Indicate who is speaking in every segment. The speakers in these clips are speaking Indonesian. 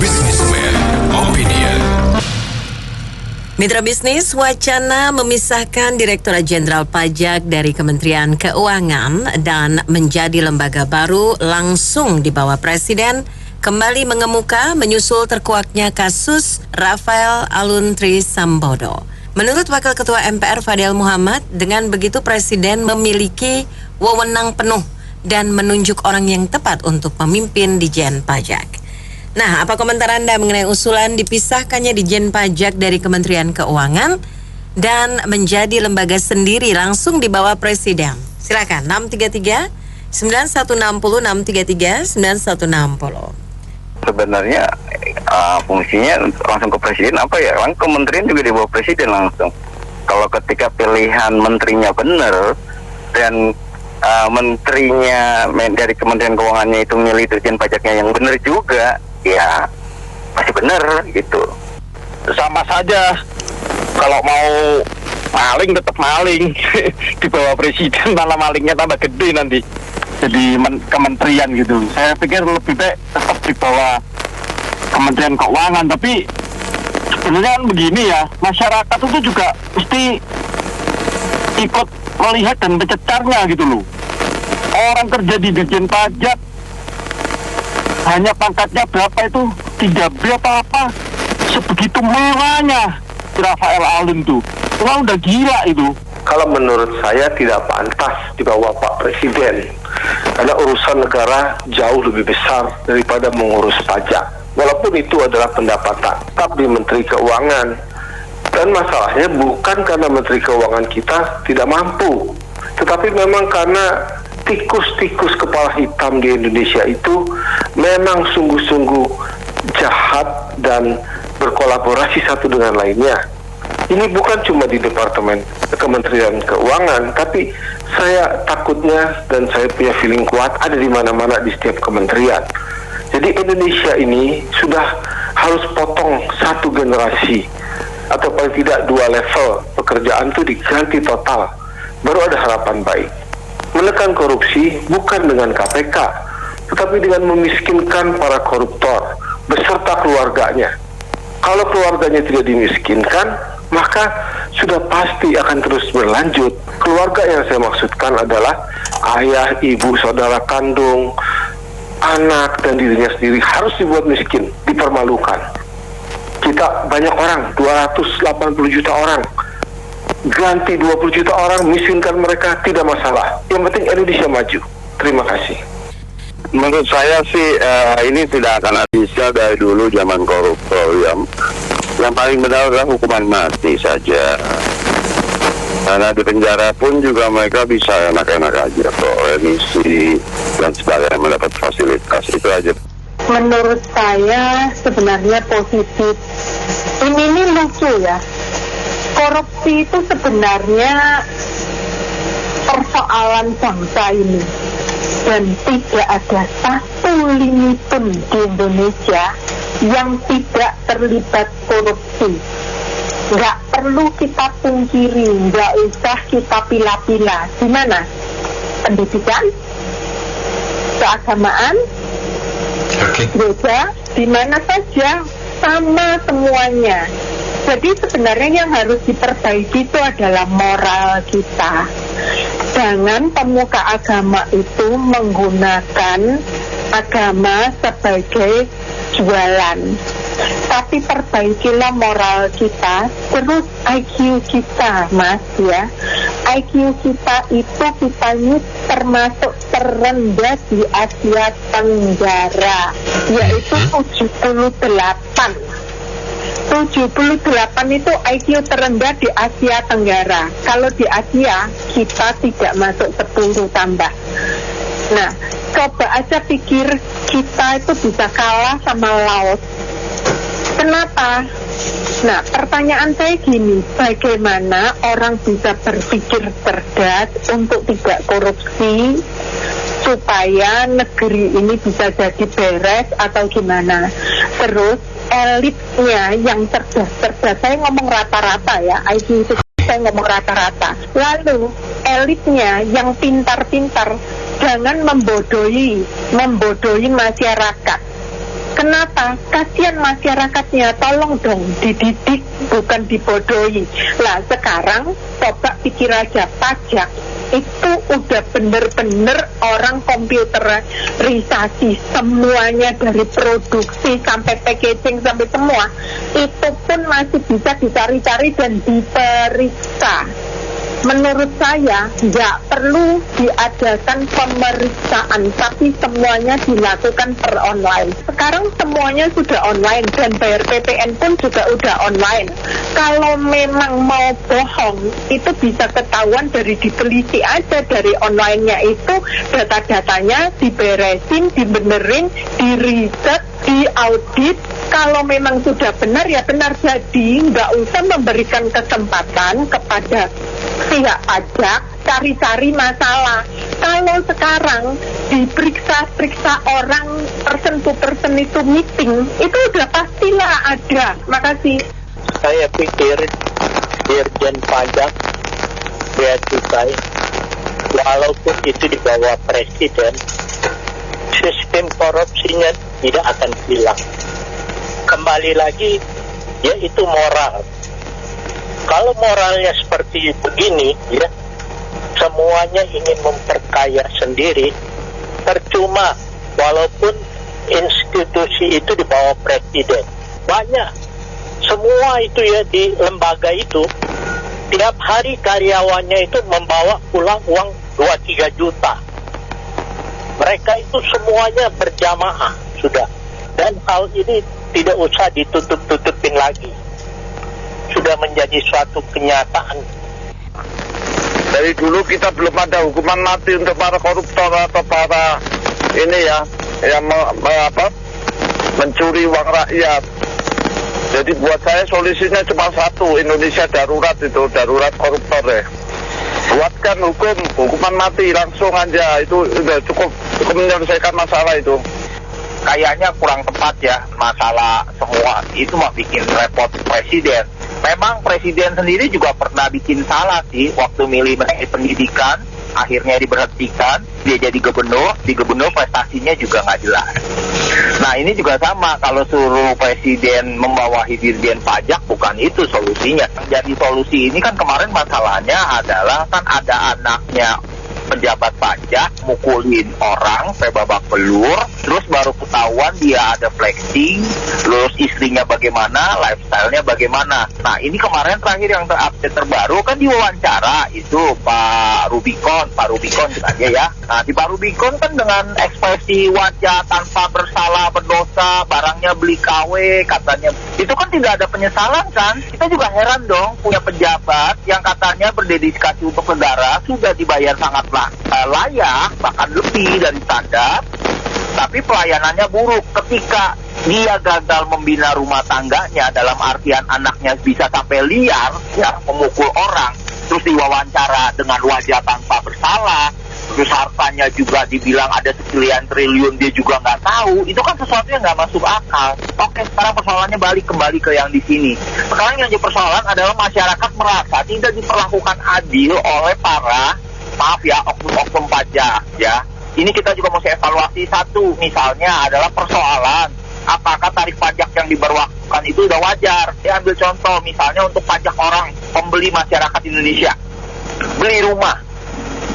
Speaker 1: Businessman Opinion.
Speaker 2: Mitra bisnis, wacana memisahkan Direktorat Jenderal Pajak dari Kementerian Keuangan dan menjadi lembaga baru langsung di bawah Presiden kembali mengemuka menyusul terkuaknya kasus Rafael Alun Trisambodo. Menurut Wakil Ketua MPR Fadel Muhammad, dengan begitu Presiden memiliki wewenang penuh dan menunjuk orang yang tepat untuk memimpin Dijen Pajak. Nah, apa komentar Anda mengenai usulan dipisahkannya Dijen Pajak dari Kementerian Keuangan dan menjadi lembaga sendiri langsung di bawah Presiden? Silakan 633 9160 633 9160.
Speaker 3: Sebenarnya fungsinya langsung ke Presiden apa ya? Langsung kementerian juga di bawah Presiden langsung. Kalau ketika pilihan menterinya benar dan menterinya dari Kementerian Keuangannya itu milih Dirjen Pajaknya yang benar juga, ya masih benar gitu.
Speaker 4: Sama saja, kalau mau maling tetap maling di bawah Presiden, malah malingnya tambah gede nanti jadi kementerian gitu. Saya pikir lebih baik tetap di bawah Kementerian Keuangan. Tapi sebenarnya kan begini ya, masyarakat itu juga mesti ikut melihat dan mencecarnya gitu loh. Orang kerja di Dirjen Pajak hanya pangkatnya berapa itu, 3B apa sebegitu mewahnya Rafael Alun tuh. Wah, udah gila itu.
Speaker 5: Kalau menurut saya tidak pantas di bawah Pak Presiden, karena urusan negara jauh lebih besar daripada mengurus pajak. Walaupun itu adalah pendapatan tetap di Menteri Keuangan. Dan masalahnya bukan karena Menteri Keuangan kita tidak mampu, tetapi memang karena tikus-tikus kepala hitam di Indonesia itu memang sungguh-sungguh jahat dan berkolaborasi satu dengan lainnya. Ini bukan cuma di Departemen Kementerian Keuangan, tapi saya takutnya dan saya punya feeling kuat ada di mana-mana di setiap kementerian. Jadi Indonesia ini sudah harus potong satu generasi atau paling tidak 2 level pekerjaan itu diganti total, baru ada harapan baik. Menekan korupsi bukan dengan KPK, tetapi dengan memiskinkan para koruptor beserta keluarganya. Kalau keluarganya tidak dimiskinkan, maka sudah pasti akan terus berlanjut. Keluarga yang saya maksudkan adalah ayah, ibu, saudara kandung, anak, dan dirinya sendiri harus dibuat miskin, dipermalukan. Kita banyak orang, 280 juta orang, ganti 20 juta orang, miskinkan mereka, tidak masalah. Yang penting Indonesia maju. Terima kasih.
Speaker 4: Menurut saya sih ini tidak akan bisa dari dulu zaman koruptor yang paling benar adalah hukuman mati saja. Karena di penjara pun juga mereka bisa enak-enak aja kok, remisi dan sebagainya, mendapat fasilitas itu aja.
Speaker 6: Menurut saya sebenarnya positif. Ini lucu ya. Korupsi itu sebenarnya persoalan bangsa ini. Dan tidak ada satu lini pun di Indonesia yang tidak terlibat korupsi. Nggak perlu kita pungkiri, nggak usah kita pilah-pilah. Di mana? Pendidikan, keagamaan, gereja, di mana saja, sama semuanya. Jadi sebenarnya yang harus diperbaiki itu adalah moral kita. Jangan pemuka agama itu menggunakan agama sebagai jualan. Tapi perbaikilah moral kita, terus IQ kita, Mas ya. IQ kita itu kita ini termasuk terendah di Asia Tenggara, yaitu 78. 78 itu IQ terendah di Asia Tenggara. Kalau di Asia, kita tidak masuk 10 tambah. Nah, coba aja pikir kita itu bisa kalah sama Laos. Kenapa? Nah, pertanyaan saya gini, bagaimana orang bisa berpikir cerdas untuk tidak korupsi supaya negeri ini bisa jadi beres atau gimana? Terus elitnya yang cerdas-cerdas, saya ngomong rata-rata ya, IQ itu saya ngomong rata-rata. Lalu elitnya yang pintar-pintar, jangan membodohi masyarakat. Kenapa? Kasihan masyarakatnya, tolong dong dididik, bukan dibodohi. Lah sekarang coba pikir aja, pajak itu udah bener-bener orang komputerisasi semuanya, dari produksi sampai packaging sampai semua. Itu pun masih bisa dicari-cari dan diperiksa. Menurut saya nggak perlu diadakan pemeriksaan, tapi semuanya dilakukan per online. Sekarang semuanya sudah online dan bayar PPN pun juga udah online. Kalau memang mau bohong, itu bisa ketahuan dari diteliti aja dari online-nya itu, data-datanya diberesin, dibenerin, di-riset, diaudit. Kalau memang sudah benar ya benar, jadi nggak usah memberikan kesempatan kepada pihak pajak cari-cari masalah. Kalau sekarang diperiksa-periksa orang person to person itu meeting, itu udah pastilah ada. Makasih.
Speaker 7: Saya pikir Dirjen Pajak, Bea Cukai, walaupun itu di bawah Presiden, sistem korupsinya tidak akan hilang. Kembali lagi, yaitu moral. Kalau moralnya seperti begini, ya, semuanya ingin memperkaya sendiri, percuma. Walaupun institusi itu di bawah Presiden, banyak. Semua itu ya di lembaga itu, tiap hari karyawannya itu membawa pulang uang 2-3 juta. Mereka itu semuanya berjamaah sudah. Dan hal ini tidak usah ditutup-tutupin lagi. Sudah menjadi suatu kenyataan.
Speaker 4: Dari dulu kita belum ada hukuman mati untuk para koruptor atau para ini ya, yang mencuri uang rakyat. Jadi buat saya solusinya cuma satu, Indonesia darurat itu, darurat koruptor ya. Buatkan hukuman mati langsung aja, itu udah cukup menyelesaikan masalah itu.
Speaker 7: Kayaknya kurang tepat ya, masalah semua itu mah bikin repot Presiden. Memang Presiden sendiri juga pernah bikin salah sih, waktu milih Menteri Pendidikan, akhirnya diberhentikan, dia jadi gubernur, di gubernur prestasinya juga nggak jelas. Nah ini juga sama, kalau suruh Presiden membawahi Dirjen Pajak, bukan itu solusinya. Jadi solusi ini kan kemarin masalahnya adalah kan ada anaknya pejabat pajak mukulin orang sampai babak belur, terus baru ketahuan dia ada flexing, terus istrinya bagaimana, lifestyle-nya bagaimana. Nah ini kemarin terakhir yang terupdate terbaru kan diwawancara itu Pak Rubicon aja ya. Nah di Pak Rubicon kan dengan ekspresi wajah tanpa bersalah berdosa, barangnya beli KW katanya, itu kan tidak ada penyesalan kan. Kita juga heran dong, punya pejabat yang katanya berdedikasi untuk negara, sudah dibayar sangat layak, bahkan lebih dari standar, tapi pelayanannya buruk. Ketika dia gagal membina rumah tangganya, dalam artian anaknya bisa sampai liar, ya, memukul orang, terus diwawancara dengan wajah tanpa bersalah, terus hartanya juga dibilang ada sekian triliun, dia juga nggak tahu, itu kan sesuatu yang nggak masuk akal. Oke, sekarang persoalannya kembali ke yang di sini. Sekarang yang jadi persoalan adalah masyarakat merasa tidak diperlakukan adil oleh para oknum-oknum pajak ya. Ini kita juga mesti evaluasi satu, misalnya adalah persoalan apakah tarif pajak yang diberlakukan itu sudah wajar. Ya, ambil contoh misalnya untuk pajak orang pembeli masyarakat Indonesia, beli rumah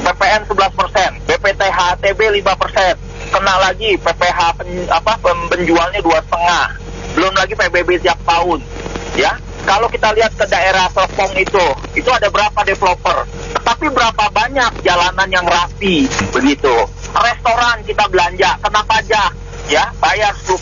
Speaker 7: PPN 11%, BPT HTB 5%, kena lagi PPH penjualnya 2,5%, belum lagi PBB tiap tahun ya. Kalau kita lihat ke daerah Serpong itu ada berapa developer, tetapi berapa banyak jalanan yang rapi begitu. Restoran kita belanja kena pajak ya, bayar 10%.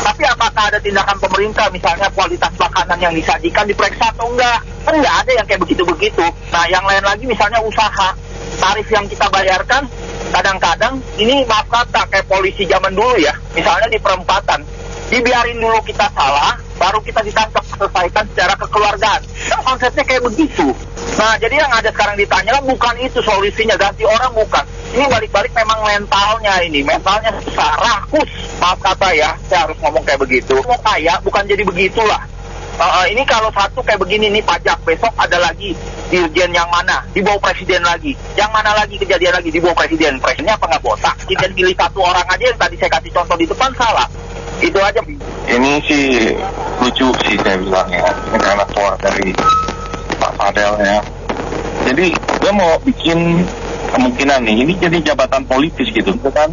Speaker 7: Tapi apakah ada tindakan pemerintah, misalnya kualitas makanan yang disajikan diperiksa atau enggak? Kan enggak ada yang kayak begitu-begitu. Nah yang lain lagi misalnya usaha, tarif yang kita bayarkan kadang-kadang ini maaf kata kayak polisi zaman dulu ya, misalnya di perempatan dibiarin dulu kita salah, baru kita ditangkap, selesaikan secara kekeluargaan. Kan konsepnya kayak begitu. Nah, jadi yang ada sekarang ditanya bukan itu solusinya, ganti orang bukan. Ini balik-balik memang mentalnya susah, rakus. Maaf kata ya, saya harus ngomong kayak begitu. Mau kaya, bukan jadi begitulah. Ini kalau satu kayak begini nih pajak, besok ada lagi dirjen yang mana, di bawah presiden lagi. Yang mana lagi kejadian lagi di bawah presiden. Presidennya apa nggak botak? Presiden pilih satu orang aja yang tadi saya kasih contoh di depan salah. Itu aja.
Speaker 4: Ini sih lucu sih saya bilang ya, karena keluar dari Pak Fadel ya. Jadi dia mau bikin kemungkinan nih, ini jadi jabatan politis gitu kan.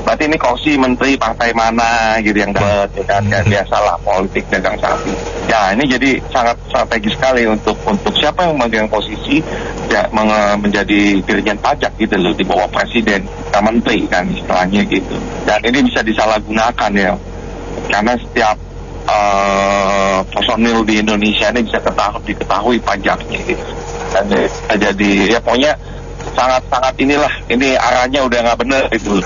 Speaker 4: Berarti ini kursi menteri partai mana gitu yang dapat ya kan, kayak biasalah politik dagang sapi. Ya ini jadi sangat strategis sekali untuk siapa yang memegang posisi ya, menjadi dirjen pajak gitu loh di bawah presiden, menteri kan istilahnya gitu. Dan ini bisa disalahgunakan ya, karena setiap personil di Indonesia ini bisa diketahui pajaknya gitu. Dan jadi ya pokoknya sangat inilah, ini arahnya udah nggak benar gitu.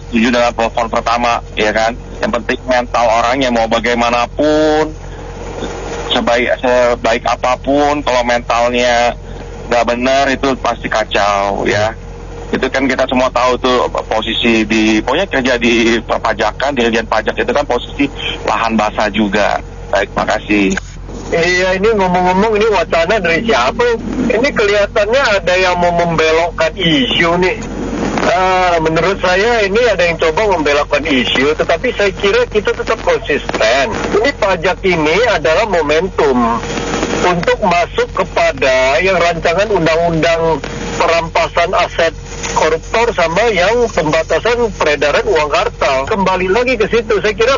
Speaker 4: Setuju dengan telepon pertama ya kan, yang penting mental orangnya mau bagaimanapun, sebaik apapun, kalau mentalnya nggak benar itu pasti kacau ya. Itu kan kita semua tahu tuh posisi pokoknya kerja di perpajakan, dirjen pajak itu kan posisi lahan basah juga. Baik, makasih.
Speaker 8: Iya, ini ngomong-ngomong ini wacana dari siapa? Ini kelihatannya ada yang mau membelokkan isu nih. Menurut saya ini ada yang coba membelokkan isu, tetapi saya kira kita tetap konsisten. Ini pajak ini adalah momentum untuk masuk kepada yang rancangan undang-undang perampasan aset koruptor sama yang pembatasan peredaran uang kartal. Kembali lagi ke situ, saya kira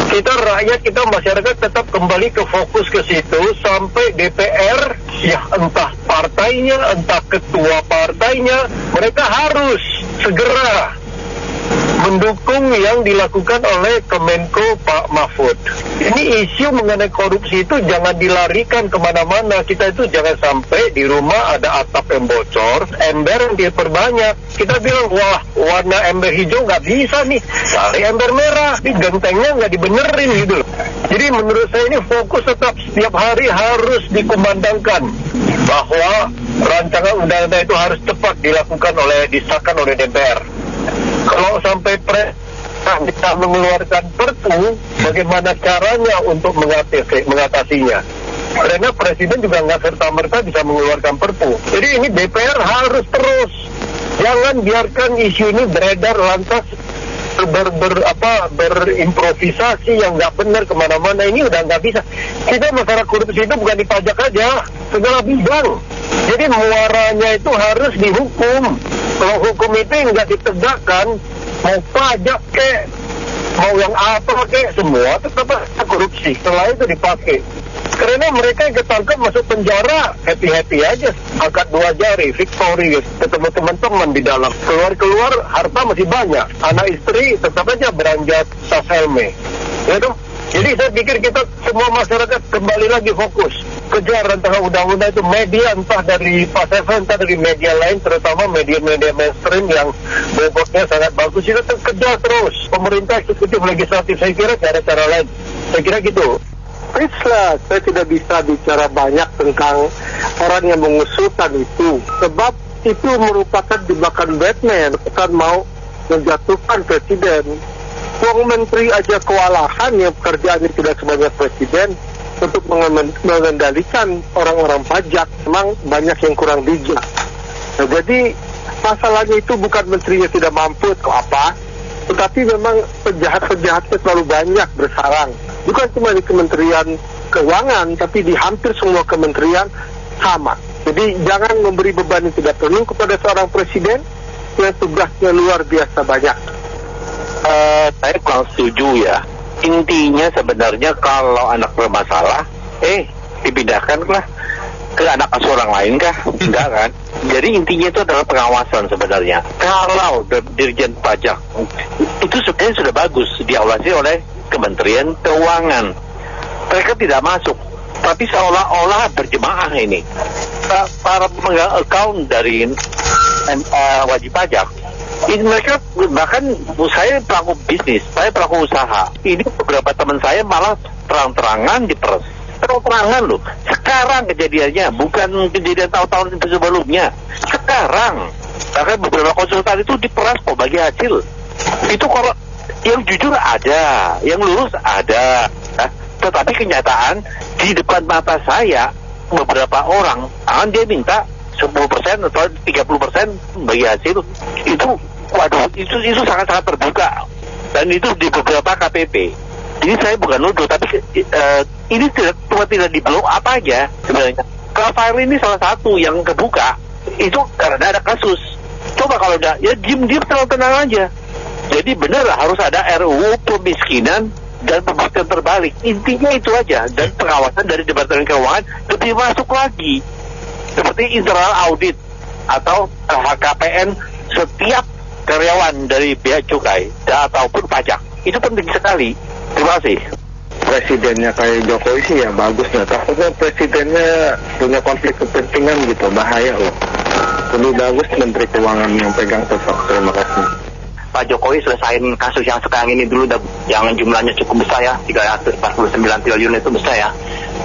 Speaker 8: kita rakyat, kita masyarakat tetap kembali ke fokus ke situ sampai DPR, ya entah partainya, entah ketua partainya, mereka harus segera mendukung yang dilakukan oleh Kemenko Pak Mahfud. Ini isu mengenai korupsi itu jangan dilarikan kemana-mana. Kita itu jangan sampai di rumah ada atap yang bocor, ember yang diperbanyak. Kita bilang, wah warna ember hijau nggak bisa nih, cari ember merah. Ini gentengnya nggak dibenerin gitu. Jadi menurut saya ini fokus tetap setiap hari harus dikumandangkan bahwa rancangan undang-undang itu harus cepat disahkan oleh DPR. Kalau sampai kita mengeluarkan perpu, bagaimana caranya untuk mengatasinya? Karena presiden juga nggak serta-merta bisa mengeluarkan perpu. Jadi ini DPR harus terus, jangan biarkan isu ini beredar lantas berimprovisasi yang nggak benar kemana-mana. Ini udah nggak bisa. Kita masalah korupsi itu bukan di pajak aja, segala bidang. Jadi muaranya itu harus dihukum. Kalau hukum itu nggak ditegakkan, mau pajak kek, mau yang apa kek, semua tetap korupsi. Setelah itu dipakai. Karena mereka yang ketangkap masuk penjara, happy-happy aja, angkat 2 jari, victory, ketemu teman-teman di dalam. Keluar-keluar, harta masih banyak. Anak istri tetap aja beranjat tas helme. Ya dong? Jadi saya pikir kita semua masyarakat kembali lagi fokus. Kejar rancangan undang-undang itu, media entah dari Pak Seven, entah dari media lain, terutama media-media mainstream yang bobotnya sangat bagus, itu kejar terus. Pemerintah, eksekutif, legislatif, saya kira cara-cara lain. Saya kira gitu.
Speaker 5: Please lah, saya tidak bisa bicara banyak tentang orang yang mengusulkan itu. Sebab itu merupakan jebakan Batman, bukan mau menjatuhkan presiden. Uang menteri aja kewalahan yang pekerjaannya tidak sebanyak presiden untuk mengendalikan orang-orang pajak. Memang banyak yang kurang bijak. Nah, jadi masalahnya itu bukan menterinya tidak mampu atau apa, tetapi memang penjahat-penjahatnya terlalu banyak bersarang. Bukan cuma di Kementerian Keuangan, tapi di hampir semua kementerian sama. Jadi jangan memberi beban yang tidak perlu kepada seorang presiden yang tugasnya luar biasa banyak.
Speaker 7: Saya kurang setuju ya. Intinya sebenarnya kalau anak bermasalah, dipindahkanlah ke anak asuh orang lain kah? Enggak kan? Jadi intinya itu adalah pengawasan sebenarnya. Kalau Dirjen Pajak itu sebenarnya sudah bagus diawasi oleh Kementerian Keuangan. Mereka tidak masuk, tapi seolah-olah berjemaah ini. Para pemegang account dari wajib pajak, ini mereka bahkan saya pelaku bisnis, saya pelaku usaha. Ini beberapa teman saya malah terang-terangan diperes. Terang-terangan loh. Sekarang kejadiannya, bukan kejadian tahun-tahun sebelumnya. Sekarang, bahkan beberapa konsultan itu diperas kok bagi hasil. Itu kalau yang jujur ada, yang lurus ada. Nah, tetapi kenyataan di depan mata saya beberapa orang, dia minta 10% atau 30% bagi hasil. Itu waduh, itu sangat-sangat terbuka.
Speaker 8: dan itu di beberapa KPP. Jadi saya bukan nuduh, tapi ini tidak di blow up aja sebenarnya. Rafael ini salah satu yang kebuka itu karena ada kasus. Coba kalau udah ya diem-diem tenang aja. Jadi benar harus ada RUU pemiskinan dan pembatasan terbalik. Intinya itu aja, dan pengawasan dari Departemen Keuangan lebih masuk lagi. Seperti internal audit atau LHKPN setiap karyawan dari bea cukai ataupun pajak. Itu penting sekali. Terima kasih.
Speaker 5: Presidennya kayak Jokowi sih ya bagus, ya. Takutnya presidennya punya konflik kepentingan gitu, bahaya loh. Lebih bagus Menteri Keuangan yang pegang tetap. Terima kasih.
Speaker 7: Pak Jokowi selesain kasus yang sekarang ini dulu, yang jumlahnya cukup besar ya, 349 triliun itu besar ya.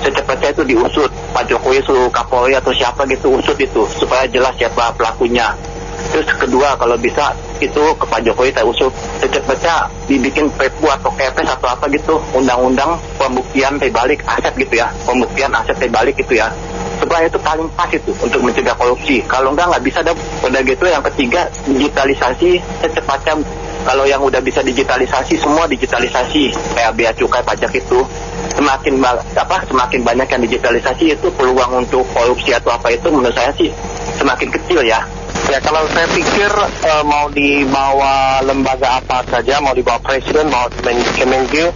Speaker 7: Secepatnya itu diusut. Pak Jokowi suruh Kapolri atau siapa gitu usut itu, supaya jelas siapa pelakunya. Terus kedua, kalau bisa itu ke Pak Jokowi saya usut secepatnya dibikin Perpu atau Kepres atau apa gitu, undang-undang pembuktian terbalik aset gitu ya, pembuktian aset terbalik gitu ya, supaya itu paling pas itu untuk mencegah korupsi. Kalau nggak bisa. Udah gitu yang ketiga, digitalisasi secepatnya. Kalau yang udah bisa digitalisasi, semua digitalisasi kayak bea cukai, pajak itu semakin banyak yang digitalisasi, itu peluang untuk korupsi atau apa itu menurut saya sih semakin kecil ya.
Speaker 8: Ya, kalau saya pikir mau dibawa lembaga apa saja, mau dibawa presiden, mau Kemenkeu,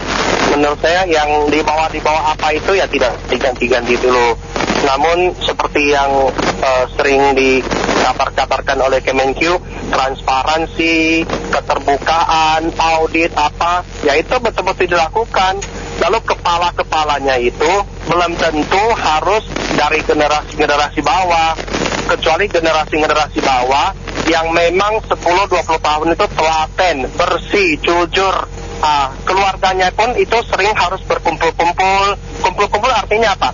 Speaker 8: menurut saya yang dibawa apa itu ya tidak diganti-ganti dulu. Namun seperti yang sering dikabar-kabarkan oleh Kemenkeu, transparansi, keterbukaan, audit apa, ya itu betul-betul dilakukan. Lalu kepala-kepalanya itu belum tentu harus dari generasi bawah, kecuali generasi bawah yang memang 10-20 tahun itu telaten, bersih, jujur. Keluarganya pun itu sering harus berkumpul-kumpul. Kumpul-kumpul artinya apa?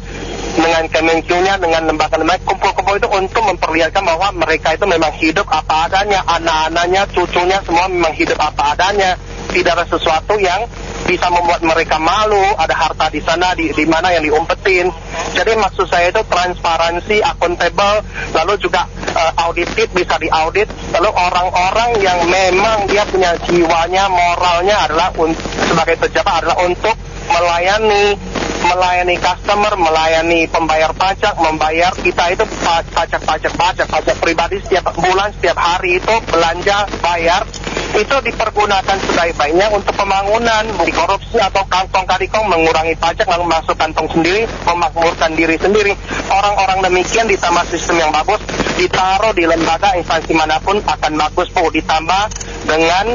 Speaker 8: Dengan Kemenkeu-nya, dengan lembaga-lembaga, kumpul-kumpul itu untuk memperlihatkan bahwa mereka itu memang hidup apa adanya, anak-anaknya, cucunya semua memang hidup apa adanya. Tidak ada sesuatu yang bisa membuat mereka malu, ada harta di sana, di mana yang diumpetin. Jadi maksud saya itu transparansi, akuntabel, lalu juga auditif, bisa diaudit. Lalu orang-orang yang memang dia punya jiwanya, moralnya adalah sebagai pejabat adalah untuk melayani customer, melayani pembayar pajak, membayar kita itu pajak pribadi setiap bulan, setiap hari itu belanja, bayar, itu dipergunakan sebaik-baiknya untuk pembangunan, bukan korupsi atau kantong kantong mengurangi pajak lalu masuk kantong sendiri, memakmurkan diri sendiri. Orang-orang demikian ditambah sistem yang bagus, ditaruh di lembaga instansi manapun akan bagus, Bu. Ditambah dengan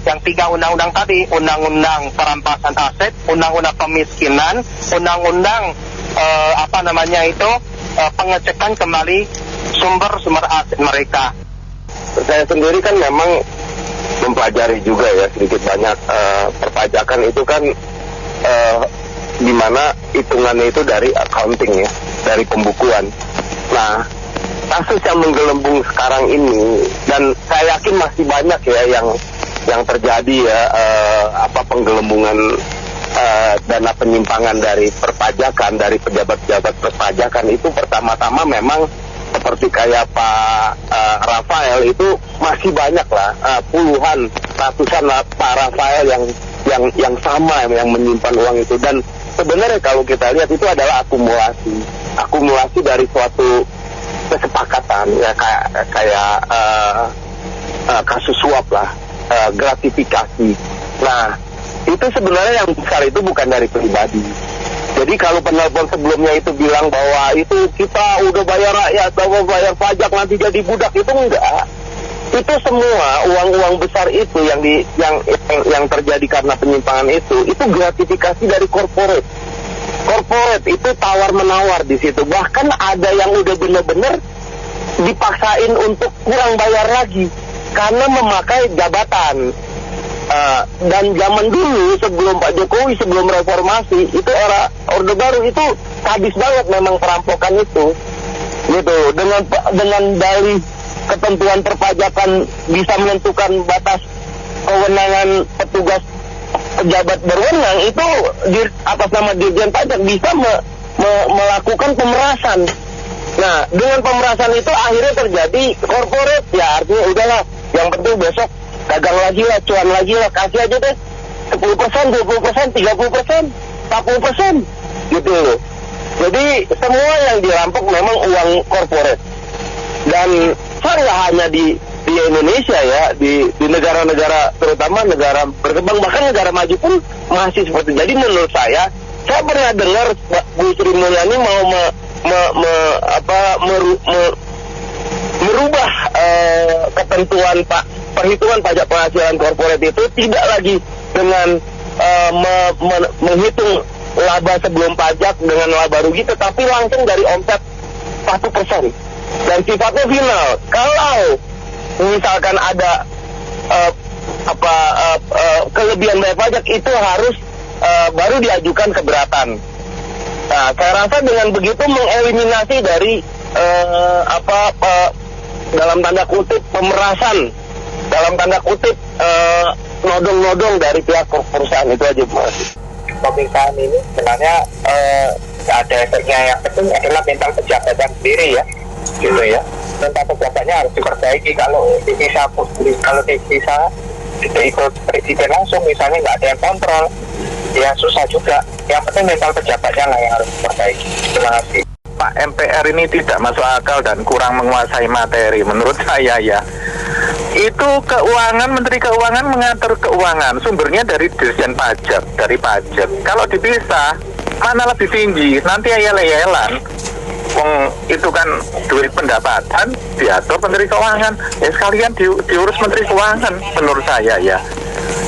Speaker 8: yang 3 undang-undang tadi, undang-undang perampasan aset, undang-undang pemiskinan, undang-undang pengecekan kembali sumber aset mereka.
Speaker 5: Saya sendiri kan memang mempelajari juga ya sedikit banyak perpajakan itu kan di mana hitungannya itu dari accounting ya, dari pembukuan. Nah, kasus yang menggelembung sekarang ini, dan saya yakin masih banyak ya yang terjadi ya, penggelembungan dana penyimpangan dari perpajakan, dari pejabat-pejabat perpajakan itu pertama-tama memang seperti kayak Pak Rafael itu masih banyak lah, puluhan, ratusan Pak Rafael yang sama yang menyimpan uang itu. Dan sebenarnya kalau kita lihat itu adalah akumulasi dari suatu kesepakatan ya, kayak kasus suap lah, gratifikasi. Nah, itu sebenarnya yang besar itu bukan dari pribadi. Jadi kalau penelpon sebelumnya itu bilang bahwa itu kita udah bayar rakyat, bahwa bayar pajak nanti jadi budak, itu enggak. Itu semua uang-uang besar itu yang terjadi karena penyimpangan itu gratifikasi dari corporate. Corporate itu tawar-menawar di situ. Bahkan ada yang udah benar-benar dipaksain untuk kurang bayar lagi karena memakai jabatan. Dan zaman dulu sebelum Pak Jokowi, sebelum reformasi, itu era Orde Baru itu sadis banget memang perampokan itu, gitu. Dengan dalih ketentuan perpajakan bisa menentukan batas kewenangan petugas pejabat berwenang, itu atas nama Dirjen Pajak bisa melakukan pemerasan. Nah, dengan pemerasan itu akhirnya terjadi corporate, ya artinya udahlah, yang penting besok
Speaker 4: dagang lagi lah, cuan lagi lah, kasih aja deh 10%, 20%, 30%, 40% gitu loh. Jadi semua yang dirampok memang uang korporat. Dan nggak hanya di Indonesia ya, di negara-negara, terutama negara berkembang, bahkan negara maju pun masih seperti. Jadi menurut saya pernah dengar Bu Sri Mulyani mau merubah ketentuan perhitungan pajak penghasilan korporat itu tidak lagi dengan menghitung laba sebelum pajak dengan laba rugi, tetapi langsung dari omset 1%. Dan sifatnya final. Kalau misalkan ada kelebihan bayar pajak, itu harus baru diajukan keberatan. Nah, saya rasa dengan begitu mengeliminasi dari dalam tanda kutip pemerasan, dalam tanda kutip nodong-nodong dari pihak perusahaan. Itu aja, Mas.
Speaker 7: Pemeriksaan ini sebenarnya nggak ada efeknya. Yang penting adalah mental pejabatnya sendiri ya, gitu ya. Mental pejabatnya harus diperbaiki. Kalau divisa itu ikut presiden langsung, misalnya nggak ada yang kontrol, ya susah juga. Yang penting mental pejabatnya lah yang harus diperbaiki. Terima kasih.
Speaker 4: Pak MPR ini tidak masuk akal dan kurang menguasai materi menurut saya ya. Itu keuangan, Menteri Keuangan mengatur keuangan, sumbernya dari Dirjen Pajak, dari pajak. Kalau dipisah, mana lebih tinggi? Nanti ayel-ayelan. Itu kan duit pendapatan diatur Menteri Keuangan. Ya sekalian diurus Menteri Keuangan menurut saya ya.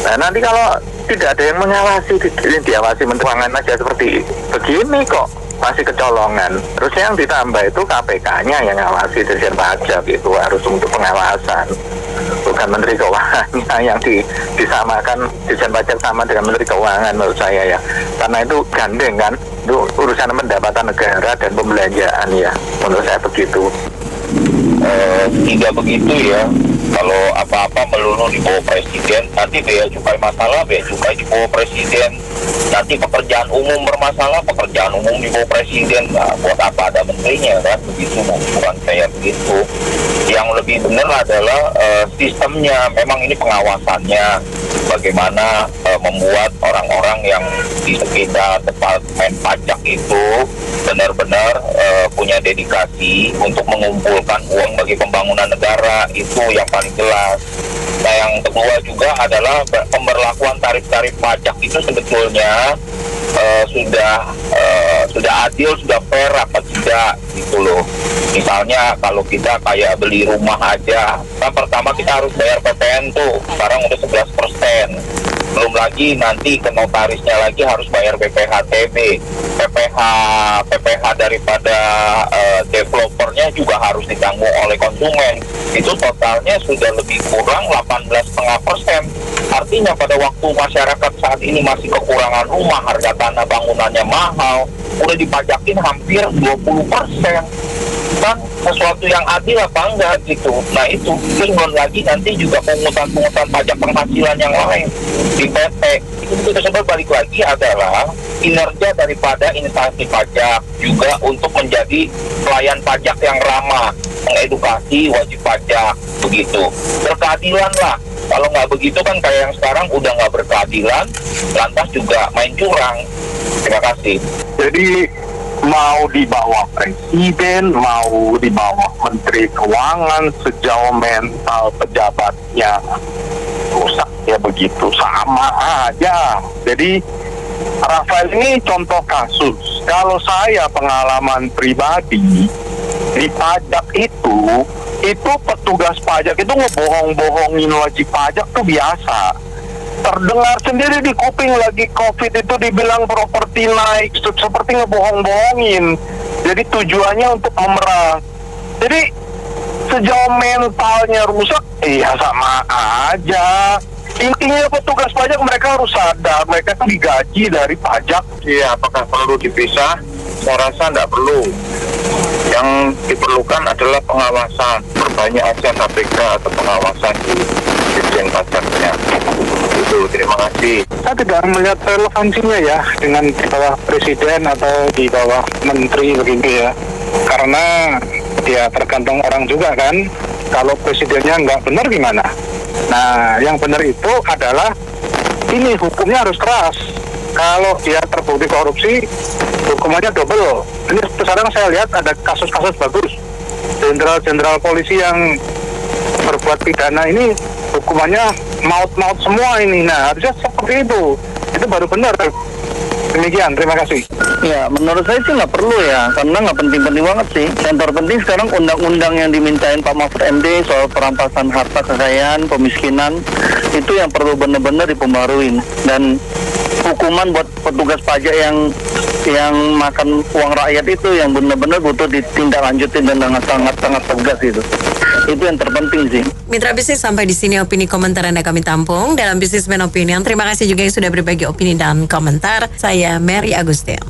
Speaker 4: Nah nanti kalau tidak ada yang mengawasi, diawasi Menteri Keuangan aja seperti begini kok, masih kecolongan. Terus yang ditambah itu KPK-nya yang ngawasi, Dirjen Pajak itu harus untuk pengawasan, bukan Menteri Keuangannya yang disamakan Dirjen Pajak sama dengan Menteri Keuangan menurut saya ya. Karena itu gandeng kan, itu urusan pendapatan negara dan pembelanjaan ya, menurut saya begitu.
Speaker 7: Tidak begitu ya. Kalau apa-apa melulu di bawah presiden, nanti bea cukai masalah, bea cukai di bawah presiden. Nanti pekerjaan umum bermasalah, pekerjaan umum di bawah presiden. Nah, buat apa ada menterinya kan? Begitu, bukan saya begitu. Yang lebih benar adalah sistemnya, memang ini pengawasannya. Bagaimana membuat orang-orang yang di sekitar departemen pajak itu benar-benar punya dedikasi untuk mengumpulkan uang bagi pembangunan negara, itu yang paling jelas. Nah, yang kedua juga adalah pemberlakuan tarif-tarif pajak itu sebetulnya sudah adil, sudah fair apa tidak gitu loh. Misalnya kalau kita kayak beli rumah aja, kan pertama kita harus bayar PPN tuh, sekarang udah 11%. Belum lagi nanti ke notarisnya lagi harus bayar BPHTB, PPH daripada developernya juga harus ditanggung oleh konsumen. Itu totalnya sudah lebih kurang 18,5%. Artinya pada waktu masyarakat saat ini masih kekurangan rumah, harga tanah bangunannya mahal, udah dipajakin hampir 20%. Kan sesuatu yang adil apa enggak gitu. Nah itu, terus belum lagi nanti juga pungutan pajak penghasilan yang lain di PT. Itu tersebut balik lagi adalah kinerja daripada instansi pajak juga untuk menjadi pelayan pajak yang ramah, mengedukasi wajib pajak, begitu. Berkeadilan lah. Kalau nggak begitu kan kayak yang sekarang udah nggak berkeadilan, lantas juga main curang. Terima kasih.
Speaker 4: Jadi mau di bawah presiden, mau di bawah Menteri Keuangan, sejauh mental pejabatnya rusak ya begitu, sama aja. Jadi Rafael ini contoh kasus. Kalau saya pengalaman pribadi di pajak itu petugas pajak itu ngebohong-bohongin wajib pajak tuh biasa. Terdengar sendiri di kuping lagi COVID itu dibilang properti naik, seperti ngebohong-bohongin. Jadi tujuannya untuk memeras. Jadi sejauh mentalnya rusak, iya sama aja. Intinya petugas pajak mereka harus sadar, mereka tuh digaji dari pajak.
Speaker 7: Iya, apakah perlu dipisah? Saya rasa tidak perlu. Yang diperlukan adalah pengawasan. Perbanyak aja KPK atau pengawasan di Dirjen Pajaknya. Itu, terima kasih.
Speaker 4: Saya tidak melihat relevansinya ya dengan di bawah presiden atau di bawah menteri begitu ya. Karena ya tergantung orang juga kan. Kalau presidennya nggak benar gimana? Nah, yang benar itu adalah ini hukumnya harus keras. Kalau dia terbukti korupsi, hukumannya double. Ini sekarang saya lihat ada kasus-kasus bagus. Jenderal-jenderal polisi yang berbuat pidana ini hukumannya maut-maut semua ini. Nah, harusnya seperti itu. Itu baru benar. Demikian, terima kasih.
Speaker 8: Ya, menurut saya sih nggak perlu ya, karena nggak penting-penting banget sih. Yang terpenting sekarang undang-undang yang dimintain Pak Mahfud MD soal perampasan harta kekayaan, pemiskinan, itu yang perlu benar-benar diperbaruin. Dan hukuman buat petugas pajak yang makan uang rakyat itu yang benar-benar butuh ditindaklanjutin dan dengan sangat-sangat tegas itu. Itu yang terpenting sih.
Speaker 2: Mitra bisnis, sampai di sini opini komentar Anda kami tampung dalam Businessman Opinion. Terima kasih juga yang sudah berbagi opini dan komentar. Saya Mary Agustin.